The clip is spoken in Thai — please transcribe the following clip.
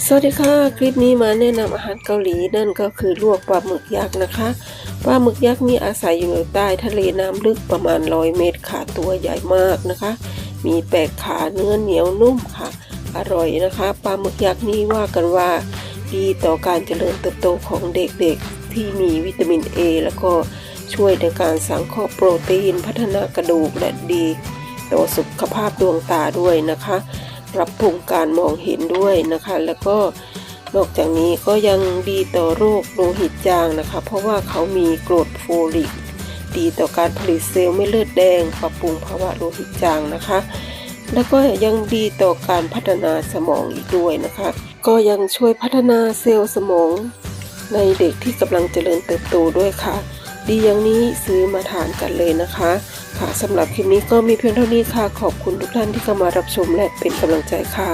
สวัสดีค่ะคลิปนี้มาแนะนำอาหารเกาหลีนั่นก็คือลวกปลาหมึกยักษ์นะคะปลาหมึกยักษ์มีอาศัยอยู่ใต้ทะเลน้ำลึกประมาณ100 เมตรค่ะตัวใหญ่มากนะคะมีแปลกขาเนื้อเหนียวนุ่มค่ะอร่อยนะคะปลาหมึกยักษ์นี่ว่ากันว่าดีต่อการเจริญเติบโตของเด็กๆที่มีวิตามิน A แล้วก็ช่วยในการสังเคราะห์โปรตีนพัฒนากระดูกและดีต่อสุขภาพดวงตาด้วยนะคะปรับปรุงการมองเห็นด้วยนะคะแล้วก็นอกจากนี้ก็ยังดีต่อโรคโลหิตจางนะคะเพราะว่าเขามีกรดโฟลิกดีต่อการผลิตเซลล์เม็ดเลือดแดงปรับปรุงภาวะโลหิตจางนะคะแล้วก็ยังดีต่อการพัฒนาสมองอีกด้วยนะคะก็ยังช่วยพัฒนาเซลล์สมองในเด็กที่กำลังเจริญเติบโตด้วยค่ะดีอย่างนี้ซื้อมาทานกันเลยนะคะค่ะสำหรับคลิปนี้ก็มีเพียงเท่านี้ค่ะขอบคุณทุกท่านที่เข้ามารับชมและเป็นกำลังใจค่ะ